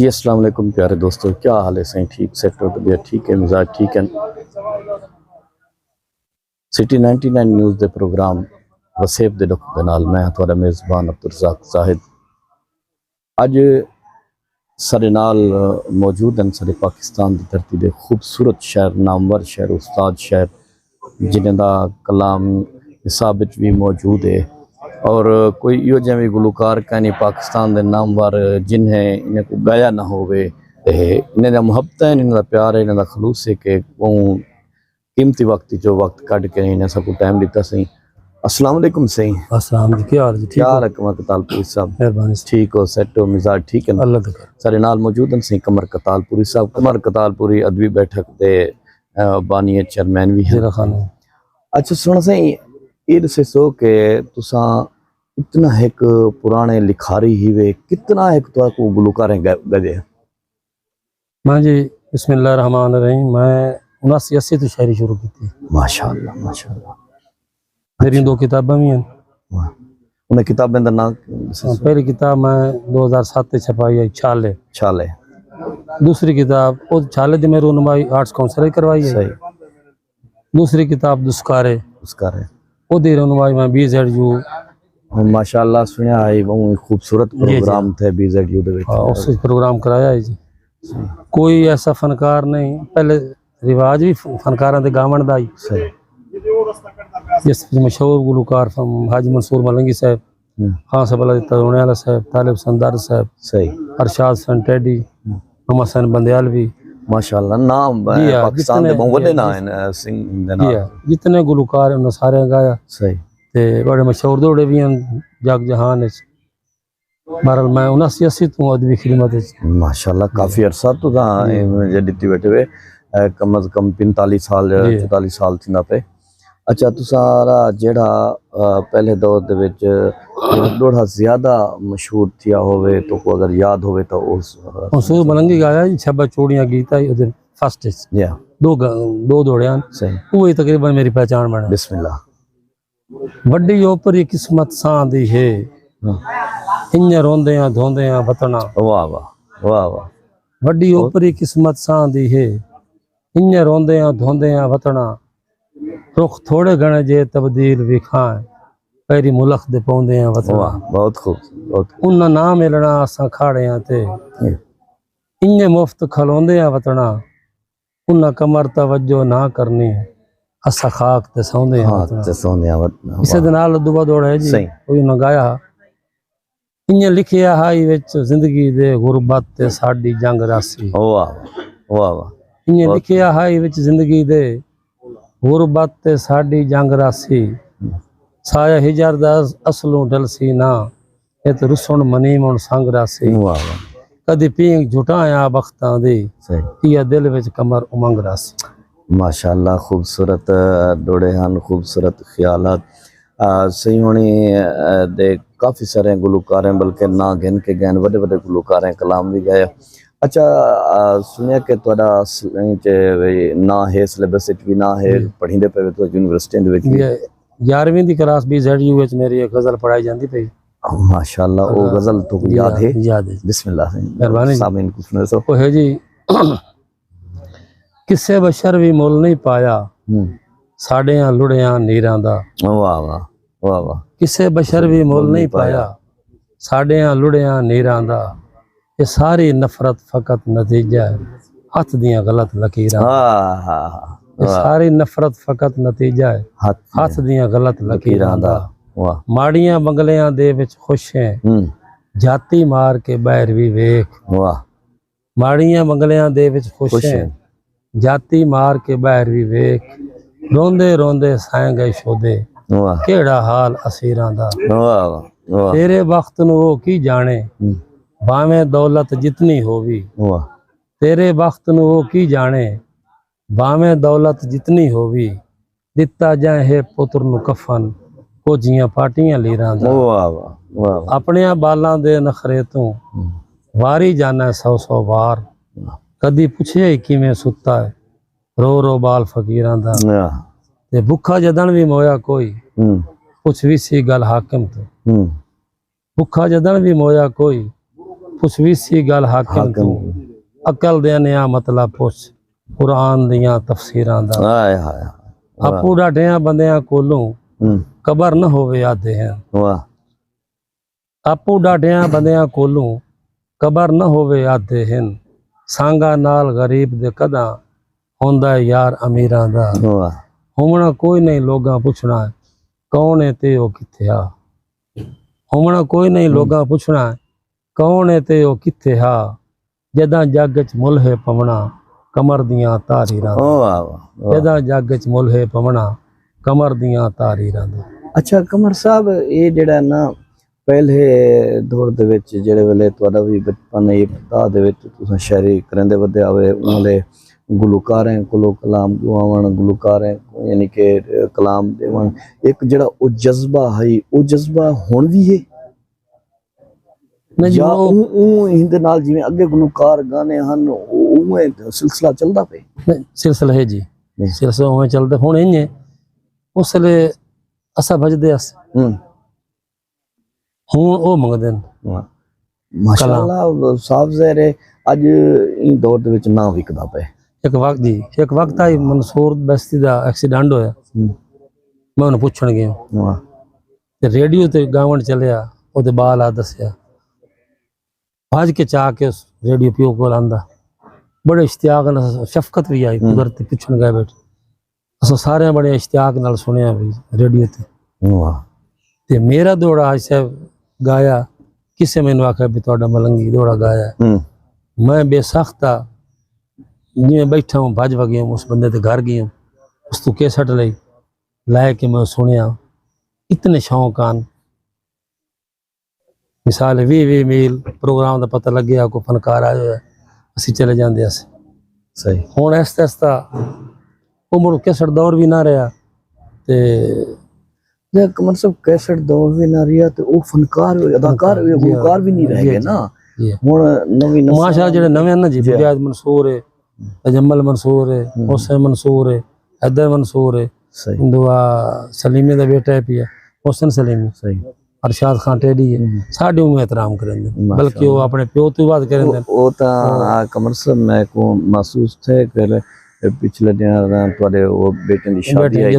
जी अस्सलाम वालेकुम प्यारे दोस्तों, क्या हाल है सही? ठीक सेट हो? तबीयत ठीक है? मिजाज ठीक है? सिटी 99 न्यूज़ के प्रोग्राम वसेब दे दुख दे नाल मैं तुहाडा मेज़बान अब्दुल रज़ाक ज़ाहिद अज साडे नाल मौजूद हैं साडे पाकिस्तान की धरती के खूबसूरत शहर, नामवर शहर, उस्ताद शहर जिन्हें दा कलाम हिसाब विच भी मौजूद है और कोई इहो जिहा भी गुलकार कहनी पाकिस्तान के नामवर जिन्हें इन्हें को गाया ना होवे इन्हें मुहब्बत है, इन्हें प्यार है, इन्हें खलूस है कि वो कीमती वक्त जो वक्त कट के इन्हें सबको टाइम दिता सही। अस्सलाम वालेकुम सही। अस्सलाम जी, क्या हाल जी? क्या हाल है कमर कतालपुरी साहब? मेहरबानी ठीक हो? सेट हो? मिजाज ठीक है? अल्लाह तक सारे नाल मौजूद हैं सही कमर कतालपुरी साहब। कमर कतालपुरी अदबी बैठक के बानी चेयरमैन भी हैं। अच्छा सुन सही ये दसो कि तुसा इतना एक पुराने लिखारी ही वे कितना एक तो को गुलकार गजे? मैं जी बिस्मिल्लाह रहमान रहीम मैं 79-80 तो शायरी शुरू की थी। माशाअल्लाह माशाअल्लाह। मेरी दो किताबें भी हैं। उन्हें किताबें का नाम? पहली किताब मैं 2007 छपाई है छाले छाले। दूसरी किताब वो छाले दी मैं रूनुमाई आर्ट्स काउंसिल करवाई है। दूसरी किताब दुस्कारे वो दी रूनुमाई मैं BZU माशाअल्लाह सुनिया है बहुत खूबसूरत प्रोग्राम थे BZU दे विच। उस प्रोग्राम कराया है जी। कोई ऐसा फनकार नहीं, पहले रिवाज भी फनकारां दे गावण दा ही जिस मशहूर गुलकार हाजी मंसूर मलंगी साहब, खान सबला तरोने साहब, तालिब संदार साहब, अरशाद संटेडी, मोहम्मद हसन बंदयालवी माशाअल्लाह नाम पाकिस्तान दे बहुत बड़े नाम हैं सिंह दे नाम जितने गुलकार उन्होंने सारे गाया सही ते बड़े मशहूर दौड़े भी हैं जग जहान विच। बहरहाल मैं 79-80 तो अदबी खिदमत माशाअल्लाह काफी अरसा तो जे दित्ती बैठे हुए कम अज कम 45 साल 44 साल थी ना पे। अच्छा तुसारा जेड़ा पहले दौर दे विच थोड़ा ज्यादा मशहूर थिया होवे तो को अगर याद होवे तो उस मंसूर मलंगी गाया जी छब्बा चूड़ियां गीता उधर फर्स्ट या दो दौड़ियां सही वो तकरीबन मेरी पहचान बने। बिस्मिल्लाह। वड्डी ओपरी किस्मत सां दी है इंज रोंदे धोंदे वतना। वाह वाह वाह वाह। वड्डी ओपरी किस्मत सां दी है इंज रोंदे धोंदे वतना। रुख थोड़े घणे जे तब्दील विखाए पैरी मुलख दे पौंदे वतना। बहुत खूब बहुत उन ना मिलना असां खाड़े ते इंज मुफ्त खलोंदे वतना। उन कमर तवज्जो ना करनी असा खाक ते सौंदे वतना। इसे दे नाल दुआ दौड़ है जी कोई ना गाया इंज लिखिया हाई विच जिंदगी दे गुरबत ते साडी जंग रासी। वाह वाह वाह। इंज लिखिया हाई विच जिंदगी दे गुरबत ते साडी जंग रासी। साया हिजर दा असलों डलसी ना ए ते रुसण मनी मुण संग रासी। कदी पींग झुटाया बख्तां दी इया दिल विच कमर उमंग रासी। माशाअल्लाह खूबसूरत दौड़े हैं, खूबसूरत ख्यालात सही होनी दे काफ़ी सारे गुलकार हैं बल्कि ना गिन के गैन बड़े बड़े गुलकार हैं कलाम भी गए। अच्छा सुनिया कि तुहाडा ना है सिलेबस भी ना है पढ़ींदे पे तो यूनिवर्सिटी 11वीं दी क्लास BZU विच मेरी एक गजल पढ़ाई जाती पई। माशाअल्लाह वो गजल तो याद है? बिस्मिल्लाह मेहरबानी सामीन कुछ न सो ओ है जी। किसे बशर भी मुल नहीं पाया साड़ियां लुड़ियां नीरां दा। वाह वाह वाह वाह। किसे बशर भी मुल नहीं पाया साड़ियां लुड़ियां नीरां दा। ये सारी नफरत फकत नतीजा है हथ दियां गलत लकीरां। ये सारी नफरत फकत नतीजा है हथ दियां गलत लकीरां दा। माड़ियां बंगलियां दे विच खुश हैं जाती मार के बैर भी वेख। माड़ियां बंगलियां दे विच खुश हैं जाती मार के बैर भी वेख। रोंदे रोंदे साए गए शोदे केड़ा हाल असीरां दा। तेरे वक्त नूं वो की जाने भावें दौलत जितनी होवी। तेरे वक्त नूं वो की जाने भावें दौलत जितनी होवी। दिता जाए है पुत्र नूं कफन खोजियां पाटियां लीरां दा। अपने बालां दे नखरे तों वारी जाना 100 वार। कदी पुछे ही किवें सुता है रो रो बाल फकीरां दा। ते भुखा जदन भी मोया कोई पुछ भी सी गल हाकिम तो। भुखा जदन भी मोया कोई ਪੁੱਛਵੀਸੀ ਗੱਲ ਹਾਕਿਮ ਤੂੰ ਅਕਲ ਦੇ ਨਿਆ ਮਤਲਬ ਪੁੱਛ ਕੁਰਾਨ ਦੀਆਂ ਤਫਸੀਰਾਂ ਦਾ ਹਾਏ ਹਾਏ ਆਪੂ ਡਾਢਿਆਂ ਬੰਦਿਆਂ ਕੋਲੋਂ ਕਬਰ ਨਾ ਹੋਵੇ ਆਦੇ ਹਨ ਵਾਹ ਆਪੂ ਡਾਢਿਆਂ ਬੰਦਿਆਂ ਕੋਲੋਂ ਕਬਰ ਨਾ ਹੋਵੇ ਆਦੇ ਹਨ ਸਾਂਗਾ ਨਾਲ ਗਰੀਬ ਦੇ ਕਦਾਂ ਹੁੰਦਾ ਯਾਰ ਅਮੀਰਾਂ ਦਾ ਵਾਹ ਹੋਣਾ ਕੋਈ ਨਹੀਂ ਲੋਕਾਂ ਪੁੱਛਣਾ ਕੌਣ ਹੈ ਤੇ ਉਹ ਕਿੱਥੇ ਆ ਹੋਣਾ ਕੋਈ ਨਹੀਂ ਲੋਕਾਂ ਪੁੱਛਣਾ ਕੌਣ ਹੈ ਤੇ ਉਹ ਕਿੱਥੇ ਆ ਜਦਾਂ ਜੱਗ ਚ ਮੁਲਹੇ ਪਵਣਾ ਕਮਰ ਦੀਆਂ ਤਾਰੀਰਾਂ ਵਾਹ ਵਾਹ ਜਦਾਂ ਜੱਗ ਚ ਮੁਲਹੇ ਪਵਣਾ ਕਮਰ ਦੀਆਂ ਤਾਰੀਰਾਂ ਦਾ ਅੱਛਾ ਕਮਰ ਸਾਹਿਬ ਇਹ ਜਿਹੜਾ ਨਾ ਪਹਿਲੇ ਦੌਰ ਦੇ ਵਿੱਚ ਜਿਹੜੇ ਵੇਲੇ ਤੁਹਾਡਾ ਵੀ ਬਚਪਨ ਇਬਤਦਾ ਦੇ ਵਿੱਚ ਤੁਸੀਂ ਸ਼ਾਇਰੀ ਕਰੰਦੇ ਵਧੇ ਆਵੇ ਉਹਦੇ ਗੁਲੂਕਾਰਾਂ ਕੋਲੋਂ ਕਲਾਮ ਗਵਾਵਣ ਗੁਲੂਕਾਰਾਂ ਯਾਨੀ ਕਿ ਕਲਾਮ ਦੇਵਣ ਇੱਕ ਜਿਹੜਾ ਉਹ ਜਜ਼ਬਾ ਹੈ ਉਹ ਜਜ਼ਬਾ ਹੁਣ ਵੀ ਹੈ ਜਾਂ ਉਹ ਇਹਦੇ ਨਾਲ ਜਿਵੇਂ ਅੱਗੇ ਗੁਲੂਕਾਰ ਗਾਣੇ ਹਨ ਉਹ ਸਿਲਸਿਲਾ ਚੱਲਦਾ ਪਿਆ ਸਿਲਸਿਲਾ ਹੈ ਜੀ ਸਿਲਸਿਲਾ ਉਵੇਂ ਚੱਲਦਾ ਹੁਣ ਇੰਨੇ ਉਸ ਵੇਲੇ ਅਸਾਂ ਭਜਦੇ ਅਸ ਹੁਣ ਉਹ ਮੰਗਦੇ ਨੇ ਮਾਸ਼ਾਅੱਲਾ ਸਾਫ ਜ਼ਾਹਿਰ ਹੈ ਅੱਜ ਇਹ ਦੌਰ ਦੇ ਵਿੱਚ ਨਾ ਵਿਕਦਾ ਪਿਆ ਇੱਕ ਵਕਤ ਆਈ ਮਨਸੂਰ ਬਸਤੀ ਦਾ ਐਕਸੀਡੈਂਟ ਹੋਇਆ ਮੈਂ ਉਹਨੂੰ ਪੁੱਛਣ ਗਿਆ ਤੇ ਰੇਡੀਓ ਤੇ ਗਾਵਣ ਚੱਲਿਆ ਉਹਦੇ ਬਾਲ ਆ ਦੱਸਿਆ ਭੱਜ ਕੇ ਚਾਹ ਕੇ ਉਸ ਰੇਡੀਓ ਪਿਓ ਕੋਲ ਆਂਦਾ ਬੜੇ ਇਸ਼ਤਿਆਕ ਨਾਲ ਸ਼ਫਕਤ ਵੀ ਆਈ ਕੁਦਰਤੀ ਪੁੱਛਣ ਗਏ ਬੈਠੇ ਅਸਾਂ ਸਾਰਿਆਂ ਬੜੇ ਇਸ਼ਤਿਆਕ ਨਾਲ ਸੁਣਿਆ ਵੀ ਰੇਡੀਓ ਤੇ ਮੇਰਾ ਦੌੜਾ ਅੱਜ ਸਾਹਿਬ ਗਾਇਆ ਕਿਸੇ ਮੈਨੂੰ ਆਖਿਆ ਵੀ ਤੁਹਾਡਾ ਮਲੰਗੀ ਦੌੜਾ ਗਾਇਆ ਮੈਂ ਬੇਸਖਤਾ ਜਿਵੇਂ बैठा हूँ भज वगे उस बंदे के घर गई हूँ उस तू कैसेट लै के मैं सुनिया इतने शौक आन मिसाल 20 मील प्रोग्राम का पता लग गया कोई फनकार आया है असी चले जाते सही हुण ऐसा ऐसा उम्र कैसेट दौर भी ना रहा ते मतलब कैसेट दौर भी ना रहा तो वो फनकार अदाकार गुलकार भी नहीं रह गए ना हुण नवी माशाअल्लाह जेडे नवे ना जी बजाज मंसूर है जमल मंसूर है हुसैन मंसूर है हैदर मंसूर है दुआ सलीमी का बेटा है पिया हुसैन सलीमी सही अरशाद खान टेडी है साडे उम्र एहतराम करेंगे बल्कि वो अपने प्यो तो बात करेंगे वो ता कमर साहब मैं को महसूस थे कि पिछले दिन ਤੁਹਾਡੇ ਉਹ ਬੇਟੇ ਦੀ ਸ਼ਾਦੀ ਆਈ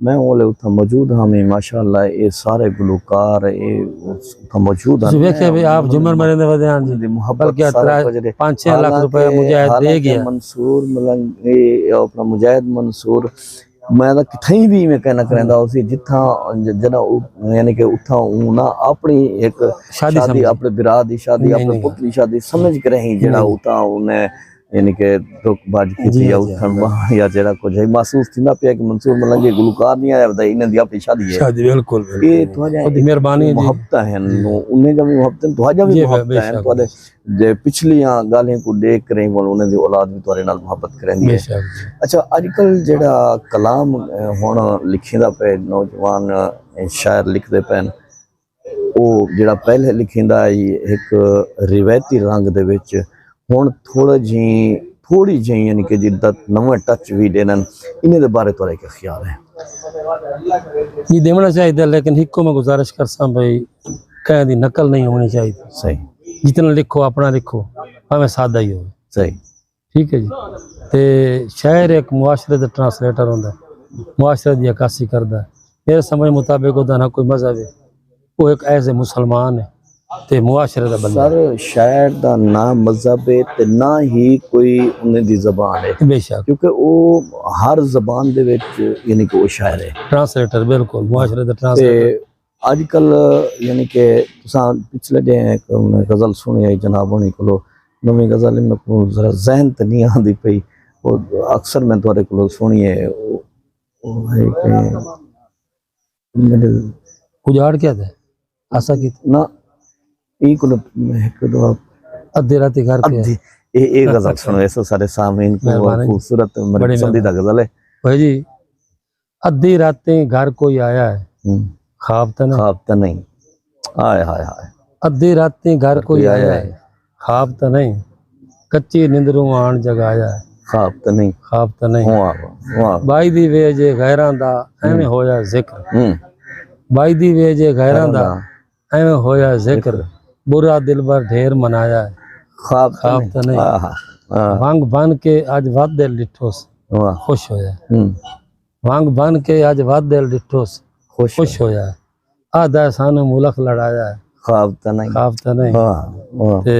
ਮੈਂ ਉਹਲੇ ਉੱਥੇ ਮੌਜੂਦ ਹਾਂ ਮੈਂ ਮਾਸ਼ਾਅੱਲਾ ਇਹ ਸਾਰੇ ਗੁਲੂਕਾਰ ਇਹ ਉੱਥੇ ਮੌਜੂਦ ਹਨ ਤੁਸੀਂ ਵੇਖਿਆ ਵੀ ਆਪ ਜੁਮਰ ਮਰੇ ਦੇ ਵਧਿਆਨ ਜੀ ਮੁਹੱਬਤ ਕੇ 5-6 ਲੱਖ ਰੁਪਏ ਮੁਜਾਹਿਦ ਦੇ ਗਿਆ ਮਨਸੂਰ ਮਲੰਗੀ ਆਪਣਾ ਮੁਜਾਹਿਦ ਮਨਸੂਰ ਮੈਂ ਤਾਂ ਕਿਥੇ ਵੀ ਮੈਂ ਕਹਿਣਾ ਕਰਦਾ ਉਸੇ ਜਿੱਥਾਂ ਜਿਹੜਾ ਯਾਨੀ ਕਿ ਉੱਥਾਂ ਉਹ ਨਾ ਆਪਣੀ ਇੱਕ ਸ਼ਾਦੀ ਆਪਣੇ ਬਿਰਾਦ ਦੀ ਸ਼ਾਦੀ ਆਪਣੇ ਪੁੱਤ ਦੀ ਸ਼ਾਦੀ ਸਮਝ ਕੇ ਰਹੀ ਜਿਹੜਾ ਉਤਾਂ ਉਹਨੇ यानी कि रुक बाज की या उठन या जेड़ा कुछ है महसूस थींदा पिया कि मंसूर मलंगी गुलकार नहीं आया बता इन्हां दी अपनी शादी है शादी बिल्कुल ये तुहाजा मेहरबानी है मोहब्बत है उन्हें जब मोहब्बत तुहाजा भी मोहब्बत है तुहाडे जे पिछलियां गालें को देख करे उन्हां दी औलाद भी तुहाडे नाल मोहब्बत करंदी है अच्छा आजकल जेड़ा कलाम हुण लिखिंदा पे नौजवान शायर लिखदे पैन ओ जेड़ा पहले लिखिंदा एक रिवायती रंग दे विच ਹੁਣ थोड़ी जी यानी कि जिद्दा नवा टच भी देना इन्हें दे बारे थोड़ा क्या ख्याल है ये देना चाहिए लेकिन हिको में गुजारिश कर सा भाई कहीं दी नकल नहीं होनी चाहिए सही जितना लिखो अपना लिखो भावें सादा ही हो सही ठीक है जी ते शायर एक मुआशरे का ट्रांसलेटर होंदा मुआशरे की अक्कासी करता मेरे समझ मुताबिक ओदा ना कोई मजहब है वो एक ऐसे मुसलमान है ते मुआशरे दा बंदा सर शायर दा ना मजहब है ते ना ही कोई उन्हें दी ज़बान है बेशक क्योंकि वो हर ज़बान दे विच यानी कि वो शायर है ट्रांसलेटर बिल्कुल मुआशरे दा ट्रांसलेटर आजकल यानी कि तुसां पिछले दिन एक गज़ल सुनी है जनाब होनी कोलो नवी गज़ल में को जरा ज़हन ते नहीं आंदी पई वो अक्सर मैं तुहाडे कोलो सुनी है वो है कि उजाड़ क्या था आशा की ना एक दो अद्धे रात घर पे ये गजल सुनो ऐसा सारे सामीन को खूबसूरत मेरी पसंदीदा गजल है भाई जी अद्धी रातें घर कोई आया है ख्वाब तो नहीं हाय हाय हाय अद्धी रातें घर कोई आया है ख्वाब तो नहीं कच्ची निंदरों आन जगाया है ख्वाब तो नहीं बाई दी वेजे गैरां दा एवें होया जिक्र बाई दी वेजे गैरां दा एवें होया जिक्र बुरा दिल भर ढेर मनाया है ख्वाब ख्वाब तो नहीं नहीं वांग बन के आज वाद दिल डिठोस वाह खुश होया वांग बन के आज वाद दिल डिठोस खुश होया आधा सानू मुल्क लड़ाया है ख्वाब तो नहीं वाह वाह ते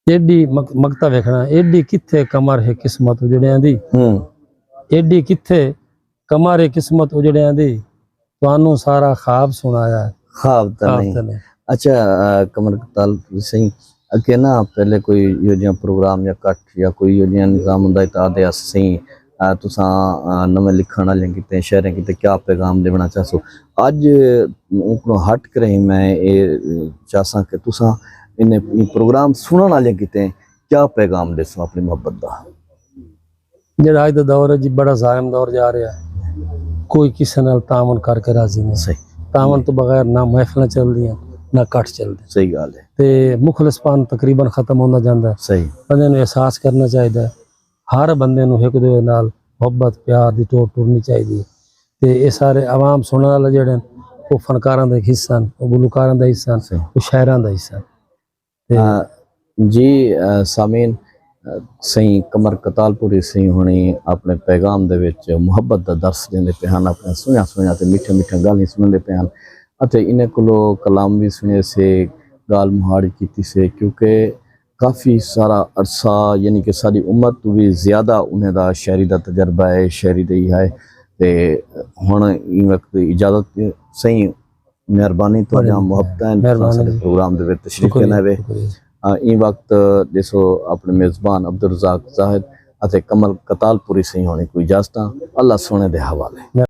एडी मकता वेखना एडी किथे कमर है किस्मत उजड़ियां दी एडी किथे कमर है किस्मत उजड़ियां दी ਤੁਹਾਨੂੰ ਸਾਰਾ ਖਾਬ ਸੁਣਾਇਆ ਹੈ ख्वाब तो नहीं अच्छा कमर कताल सही अके ना पहले कोई योजना प्रोग्राम या कट या कोई योजना निजाम हुंदा ता दे सही तुसा नवे लिखण वाले किते शहर किते क्या पैगाम देना चाहसो अज उनको हट कर ही मैं ये चाहसा कि तुसा इन प्रोग्राम सुनने वाले किते क्या पैगाम देसो अपनी मोहब्बत दा ਜਿਹੜਾ ਅੱਜ ਦਾ ਦੌਰ ਹੈ ਜੀ ਬੜਾ ਜ਼ਾਲਿਮ ਦੌਰ ਜਾ ਰਿਹਾ ਹੈ ਕੋਈ ਕਿਸੇ ਨਾਲ ਤਾਮਨ ਕਰਕੇ ਰਾਜ਼ੀ ਨਹੀਂ सही ਤਾਮਨ ਤੋਂ ਬਗੈਰ ਨਾ ਮਹਿਫਲਾਂ ਚੱਲਦੀਆਂ ਨਾ ਕੱਟ ਚੱਲਦੇ सही गल है ਤੇ ਮੁਖਲਸਪਨ ਤਕਰੀਬਨ ਖਤਮ ਹੁੰਦਾ ਜਾਂਦਾ ਹੈ सही ਬੰਦੇ ਨੂੰ ਅਹਿਸਾਸ ਕਰਨਾ ਚਾਹੀਦਾ ਹੈ ਹਰ ਬੰਦੇ ਨੂੰ ਇੱਕ ਦੂਜੇ ਨਾਲ ਮੁਹੱਬਤ ਪਿਆਰ ਦੀ ਟੋਰ ਟੁਰਨੀ ਚਾਹੀਦੀ ਹੈ ਤੇ ਇਹ ਸਾਰੇ ਆਵਾਮ ਸੁਣਨ ਵਾਲੇ ਜਿਹੜੇ ਉਹ ਫਨਕਾਰਾਂ ਦਾ ਇੱਕ ਹਿੱਸਾ ਹਨ ਉਹ ਗੁਲਕਾਰਾਂ ਦਾ ਹਿੱਸਾ ਹਨ ਉਹ ਸ਼ਾਇਰਾਂ ਦਾ ਹਿੱਸਾ ਤੇ जी सामीन सही कमर कतालपुरी सही होनी अपने पैगाम दे विच मुहब्बत दा दर्स देंदे पे हन अपने सोहणियां सोहणियां ते मीठे मीठे गालियां सुनदे पे हन अते इन्हें कोलो कलाम भी सुने से गाल मुहाड़ी कीती से क्योंकि काफ़ी सारा अरसा यानी कि सारी उम्र तो भी ज़्यादा उन्हें दा शहरी दा तजर्बा है शहरी दे ही है ते हुण इन वक्त इजाज़त सही मेहरबानी तो मुहब्बत प्रोग्राम दे विच तशरीफ लेने इन वक्त देसो अपने मेज़बान अब्दुल रज़ाक ज़ाहिद अते कमल कतालपुरी सही होने कोई इजाज़त अल्लाह सोने दे हवाले।